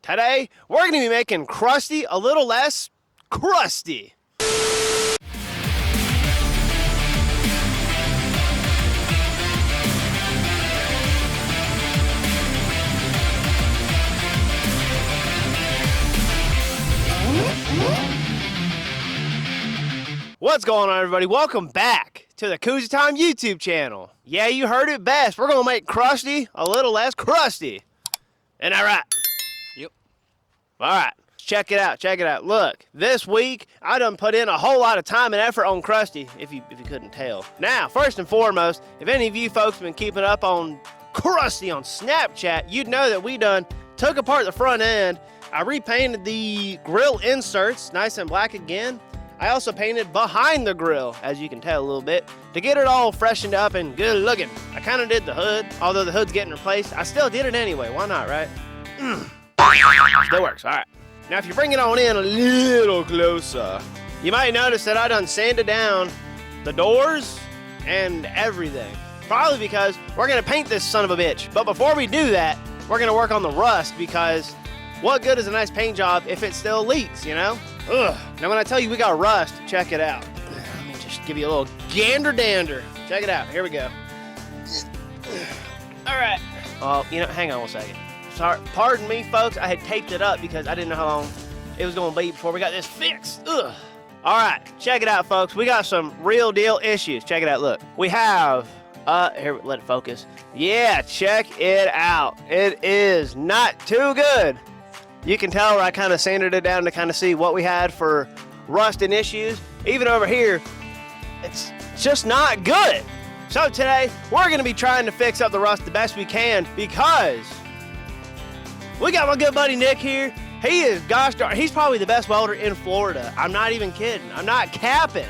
Today, we're going to be making Crusty a little less crusty. What's going on, everybody? Welcome back to the Koozie Time YouTube channel. Yeah, you heard it best. We're going to make Crusty a little less crusty. Isn't that right? Yep. All right. Check it out. Check it out. Look, this week, I done put in a whole lot of time and effort on Crusty, if you couldn't tell. Now, first and foremost, if any of you folks have been keeping up on Crusty on Snapchat, you'd know that we done took apart the front end. I repainted the grill inserts, nice and black again. I also painted behind the grill, as you can tell a little bit, to get it all freshened up and good looking. I kind of did the hood, although the hood's getting replaced. I still did it anyway, why not, right? Still works, all right. Now, if you bring it on in a little closer, you might notice that I done sanded down the doors and everything. Probably because we're gonna paint this son of a bitch. But before we do that, we're gonna work on the rust because what good is a nice paint job if it still leaks, you know? Ugh. Now when I tell you we got rust, check it out. Let me just give you a little gander dander. Check it out, here we go. All right. Oh, you know, hang on one second. Sorry, pardon me, folks. I had taped it up because I didn't know how long it was gonna be before we got this fixed. Ugh. All right, check it out, folks. We got some real deal issues. Check it out, look. We have, here, let it focus. Yeah, check it out. It is not too good. You can tell where I kind of sanded it down to kind of see what we had for rust and issues. Even over here, it's just not good. So today, we're gonna be trying to fix up the rust the best we can because we got my good buddy Nick here. He is, gosh darn, he's probably the best welder in Florida. I'm not even kidding. I'm not capping.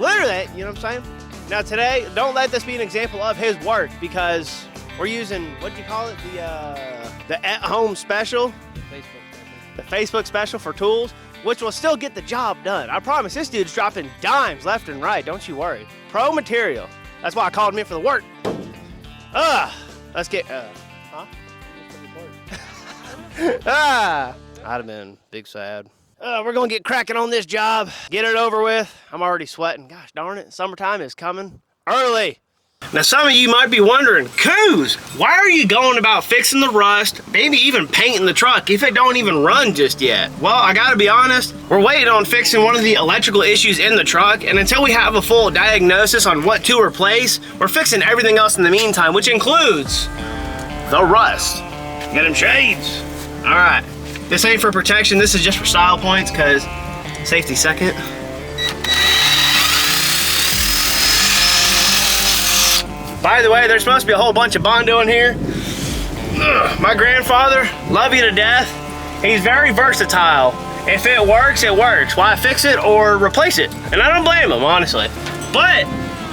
Literally, you know what I'm saying? Now today, don't let this be an example of his work because we're using, what do you call it? The at-home special. The Facebook special for tools, which will still get the job done. I promise this dude's dropping dimes left and right. Don't you worry. Pro material. That's why I called him in for the work. Let's get, huh? I'd have been big sad. We're gonna get cracking on this job. Get it over with. I'm already sweating. Gosh darn it, summertime is coming early. Now some of you might be wondering, Coos, why are you going about fixing the rust, maybe even painting the truck if it don't even run just yet? Well, I gotta be honest, we're waiting on fixing one of the electrical issues in the truck, and until we have a full diagnosis on what to replace, we're fixing everything else in the meantime, which includes the rust. Get them shades. All right, this ain't for protection, this is just for style points, because safety second. By the way, there's supposed to be a whole bunch of Bondo in here. Ugh, my grandfather, love you to death. He's very versatile. If it works, it works. Why fix it or replace it? And I don't blame him, honestly. But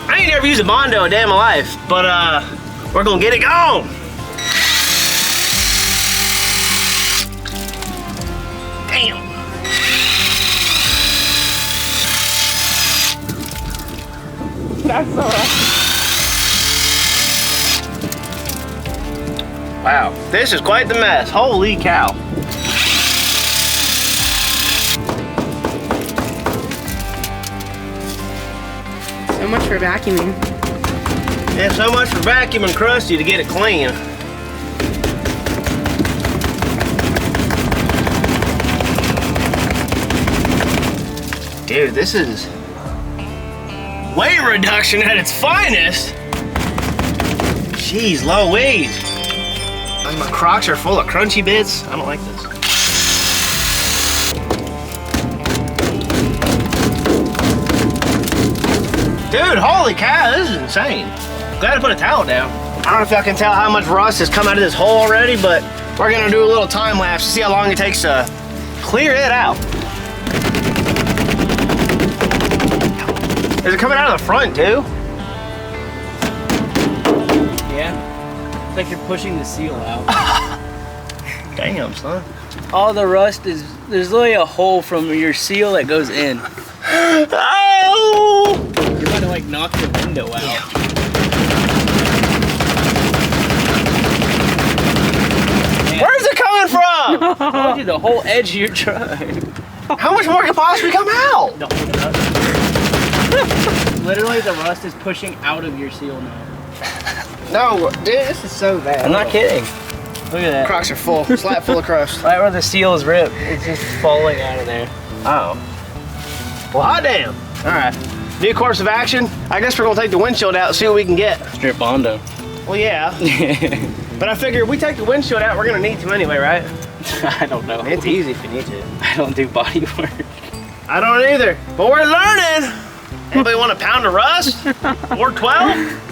I ain't never used a Bondo a day in my life. But we're gonna get it going. Damn. That's alright. Wow, this is quite the mess. Holy cow. So much for vacuuming. Yeah, so much for vacuuming Crusty to get it clean. Dude, this is weight reduction at its finest. Jeez Louise. My Crocs are full of crunchy bits. I don't like this. Dude, holy cow, this is insane. Glad to put a towel down. I don't know if y'all can tell how much rust has come out of this hole already, but we're gonna do a little time lapse to see how long it takes to clear it out. Is it coming out of the front too? Yeah. It's like you're pushing the seal out. Damn, son. All the rust is, there's literally a hole from your seal that goes in. Oh! You're about to like knock the window out. Yeah. Where's it coming from? I told you the whole edge of your truck. How much more could possibly come out? Don't look it up. Literally, the rust is pushing out of your seal now. No, dude, this is so bad. I'm not kidding. Look at that. Crocs are full, slap full of crust. Right where the seal is ripped, it's just falling out of there. Oh. Well, hot damn. All right. New course of action. I guess we're gonna take the windshield out and see what we can get. Strip Bondo. Well, yeah. But I figure if we take the windshield out, we're gonna need to anyway, right? I don't know. It's easy if you need to. I don't do body work. I don't either, but we're learning. Anybody want a pound of rust? Or 12?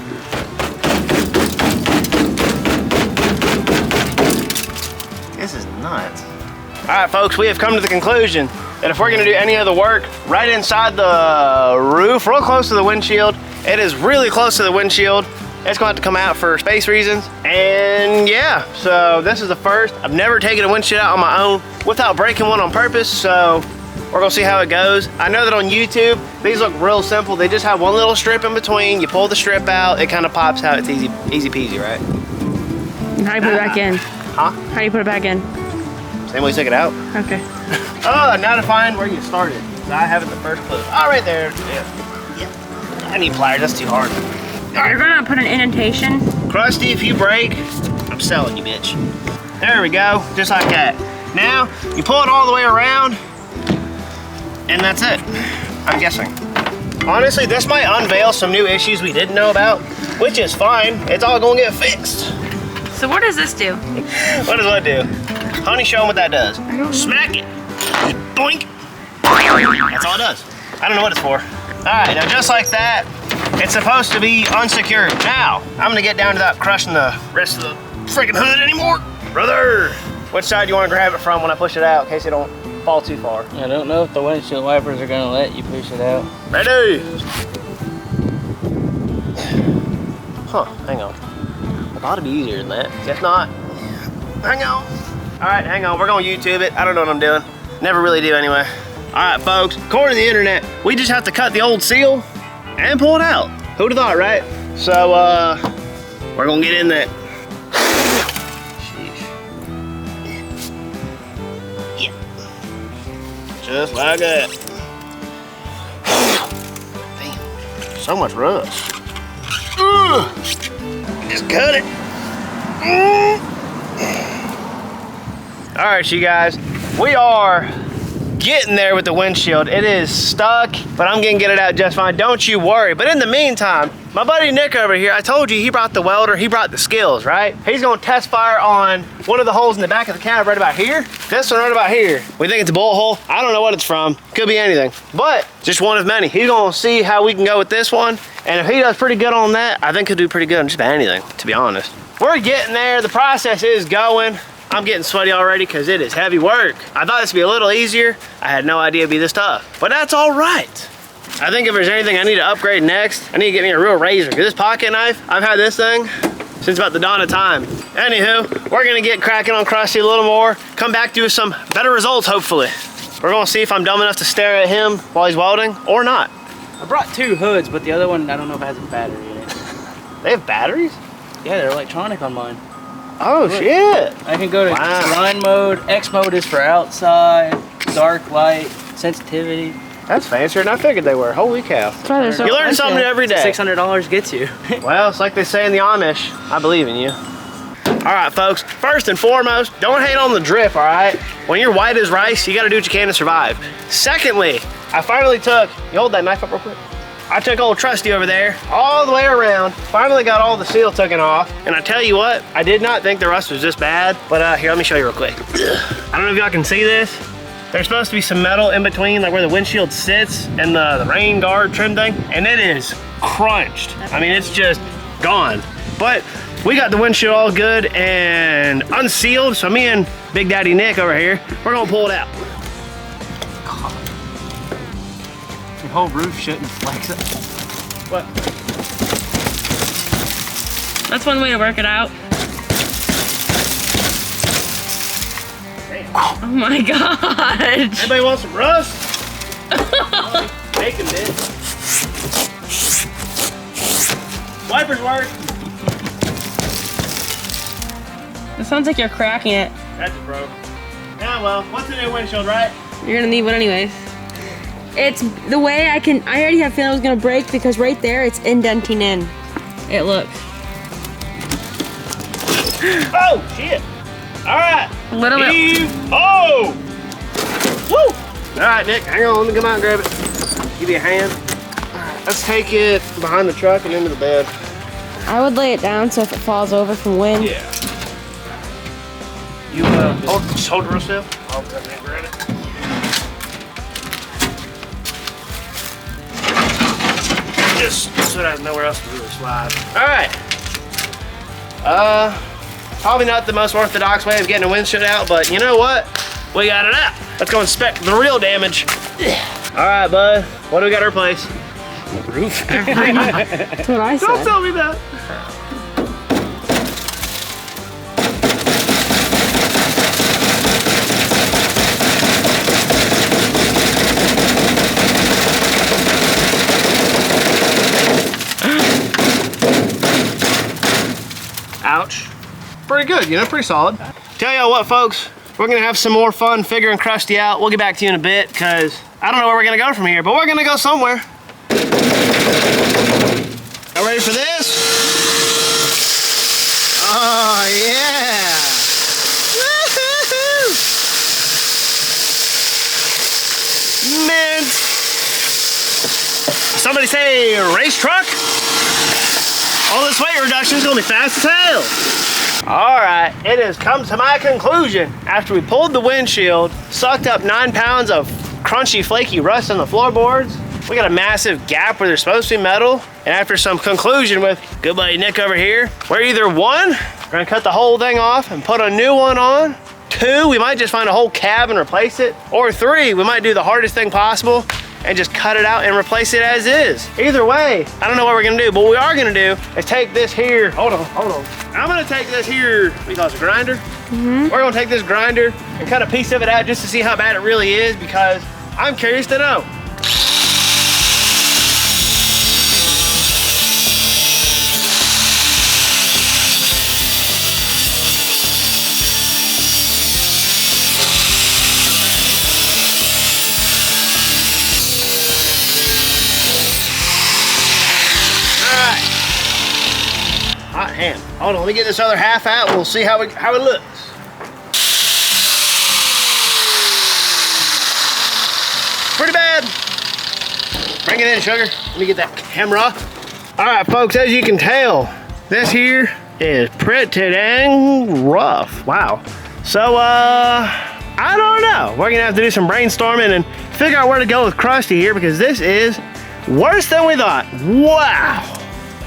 This is nuts. All right, folks, we have come to the conclusion that if we're gonna do any other work right inside the roof, real close to the windshield, it is really close to the windshield, it's gonna have to come out for space reasons. And yeah, so this is the first. I've never taken a windshield out on my own without breaking one on purpose, so we're gonna see how it goes. I know that on YouTube, these look real simple. They just have one little strip in between. You pull the strip out, it kind of pops out. It's easy peasy, right? How do you put it back in? Huh? How do you put it back in? Same way you took it out. Okay. Oh, now to find where you started. I have it the first clue. Oh, right there. Yeah. I need pliers, that's too hard. You're gonna put an indentation. Crusty, if you break, I'm selling you, bitch. There we go, just like that. Now, you pull it all the way around, and that's it, I'm guessing. Honestly, this might unveil some new issues we didn't know about, which is fine. It's all gonna get fixed. So what does this do? What does what do? Honey, show them what that does. Smack it. Just boink. That's all it does. I don't know what it's for. All right, now just like that, it's supposed to be unsecured. Now, I'm gonna get down to that crushing the rest of the freaking hood anymore. Brother, which side do you wanna grab it from when I push it out in case it don't fall too far? I don't know if the windshield wipers are gonna let you push it out. Ready? Huh, hang on. It ought to be easier than that. If not, hang on. All right, hang on, we're gonna YouTube it. I don't know what I'm doing. Never really do anyway. All right, folks, according to the internet, we just have to cut the old seal and pull it out. Who'd have thought, right? So, we're gonna get in that. Sheesh. Yeah. Just like that. Damn, so much rust. Just cut it. All right, you guys, we are getting there with the windshield. It is stuck, but I'm gonna get it out just fine. Don't you worry. But in the meantime, my buddy Nick over here, I told you he brought the welder, he brought the skills, right? He's gonna test fire on one of the holes in the back of the cab right about here. This one right about here. We think it's a bullet hole. I don't know what it's from. Could be anything, but just one of many. He's gonna see how we can go with this one. And if he does pretty good on that, I think he'll do pretty good on just about anything, to be honest. We're getting there. The process is going. I'm getting sweaty already because it is heavy work. I thought this would be a little easier. I had no idea it'd be this tough, but that's all right. I think if there's anything I need to upgrade next, I need to get me a real razor. Because this pocket knife, I've had this thing since about the dawn of time. Anywho, we're gonna get cracking on Crusty a little more, come back to you with some better results, hopefully. We're gonna see if I'm dumb enough to stare at him while he's welding or not. I brought 2 hoods, but the other one, I don't know if it has a battery in it. They have batteries? Yeah, they're electronic on mine. Oh, Look. shit. I can go to Wow. grind mode. X mode is for outside, dark light, sensitivity. That's fancier than I figured they were. Holy cow. That's why they're so You learn something every day. $600 gets you. Well, it's like they say in the Amish. I believe in you. All right, folks. First and foremost, don't hate on the drip, all right? When you're white as rice, you gotta do what you can to survive. Secondly, I finally took, you hold that knife up real quick? I took old Trusty over there, all the way around, finally got all the seal taken off, and I tell you what, I did not think the rust was this bad, but here, let me show you real quick. I don't know if y'all can see this. There's supposed to be some metal in between, like where the windshield sits and the rain guard trim thing, and it is crunched. I mean, it's just gone. But we got the windshield all good and unsealed, so me and Big Daddy Nick over here, we're gonna pull it out. Your whole roof shouldn't flex it. What? That's one way to work it out. Oh my god. Anybody want some rust? Bacon, bitch. Wipers work. It sounds like you're cracking it. That just broke. well. What's the new windshield, right? You're gonna need one anyways. It's the way I already have a feeling it was gonna break because right there it's indenting in. It looks. Oh, shit. All right. A little bit. Heave. Oh! Woo! All right, Nick, hang on. Let me come out and grab it. Give you a hand. All right, let's take it behind the truck and into the bed. I would lay it down so if it falls over from wind. Yeah. You just hold it real still. I'll come and grab it. Just so it has nowhere else to really slide. All right. Probably not the most orthodox way of getting a windshield out, but you know what? We got it out. Let's go inspect the real damage. All right, bud. What do we got to replace? Roof. That's what I said. Don't tell me that. Ouch. Pretty good, you know, pretty solid. Tell y'all what, folks, we're gonna have some more fun figuring Crusty out. We'll get back to you in a bit, because I don't know where we're gonna go from here, but we're gonna go somewhere. Y'all ready for this? Oh, yeah. Woohoo! Mint. Somebody say race truck? All this weight reduction is gonna be fast as hell. All right, it has come to my conclusion. After we pulled the windshield, sucked up 9 pounds of crunchy, flaky rust on the floorboards, we got a massive gap where there's supposed to be metal. And after some conclusion with good buddy Nick over here, we're either one, we're gonna cut the whole thing off and put a new one on. 2, we might just find a whole cab and replace it. Or 3, we might do the hardest thing possible and just cut it out and replace it as is. Either way, I don't know what we're gonna do, but what we are gonna do is take this here, hold on. I'm gonna take this here, what do you call it, a grinder? We're gonna take this grinder and cut a piece of it out just to see how bad it really is, because I'm curious to know. Hot hand. Hold on, let me get this other half out and we'll see how it looks. Pretty bad. Bring it in, sugar. Let me get that camera. All right, folks, as you can tell, this here is pretty dang rough. Wow. So, I don't know. We're gonna have to do some brainstorming and figure out where to go with Crusty here, because this is worse than we thought. Wow.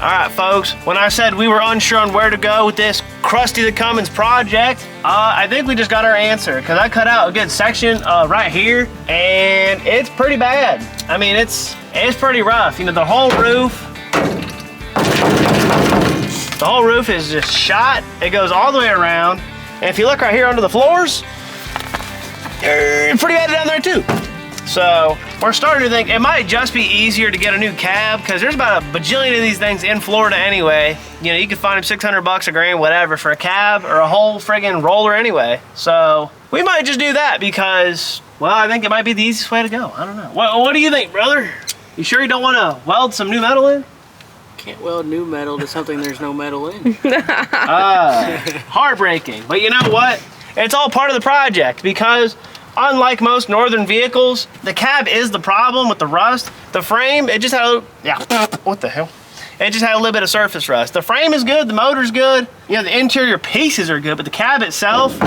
All right, folks, when I said we were unsure on where to go with this Crusty the Cummins project, I think we just got our answer, because I cut out a good section right here, and it's pretty bad. I mean, it's pretty rough. You know, the whole roof is just shot. It goes all the way around, and if you look right here under the floors, pretty bad down there too. So we're starting to think it might just be easier to get a new cab, because there's about a bajillion of these things in Florida anyway. You know, you could find them 600 bucks a grand, whatever, for a cab or a whole friggin' roller anyway. So we might just do that because, well, I think it might be the easiest way to go. I don't know. What do you think, brother? You sure you don't want to weld some new metal in? Can't weld new metal to something there's no metal in. Heartbreaking. But you know what? It's all part of the project, because unlike most northern vehicles, the cab is the problem with the rust. The frame, it just had a, what the hell? It just had a little bit of surface rust. The frame is good, the motor's good, you know, the interior pieces are good, but the cab itself,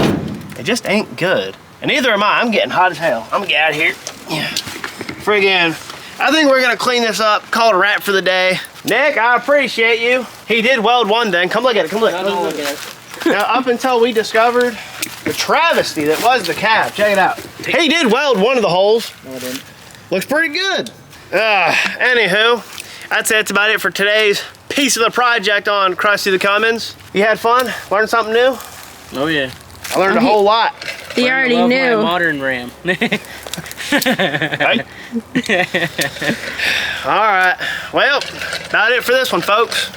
it just ain't good. And neither am I. I'm getting hot as hell. I'm gonna get out of here. Yeah. Friggin', I think we're gonna clean this up, call it a wrap for the day. Nick, I appreciate you. He did weld one thing. Come look at it, come look. Don't look at it. Now, up until we discovered the travesty that was the cab, check it out. He did weld one of the holes. No, I didn't. Looks pretty good. Anywho, that's it. That's about it for today's piece of the project on Crusty the Cummins. You had fun? Learned something new? Oh yeah. I learned a whole lot. He already Love knew. my modern Ram. Right? All right. Well, about it for this one, folks.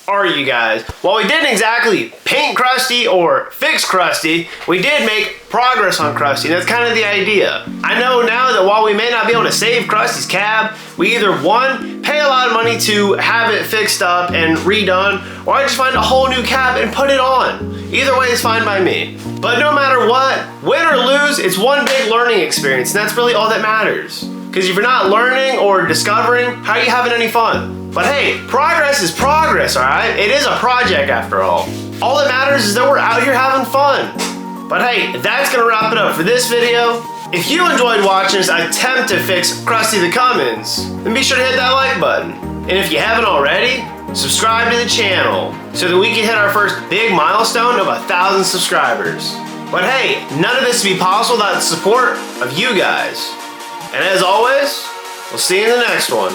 are you guys? While we didn't exactly paint Crusty or fix Crusty, we did make progress on Crusty. That's kind of the idea. I know now that while we may not be able to save Crusty's cab, we either one, pay a lot of money to have it fixed up and redone, or I just find a whole new cab and put it on. Either way is fine by me. But no matter what, win or lose, it's one big learning experience, and that's really all that matters. Because if you're not learning or discovering, how are you having any fun? But hey, progress is progress, alright? It is a project after all. All that matters is that we're out here having fun. But hey, that's gonna wrap it up for this video. If you enjoyed watching us attempt to fix Crusty the Cummins, then be sure to hit that like button. And if you haven't already, subscribe to the channel so that we can hit our first big milestone of 1,000 subscribers. But hey, none of this would be possible without the support of you guys. And as always, we'll see you in the next one.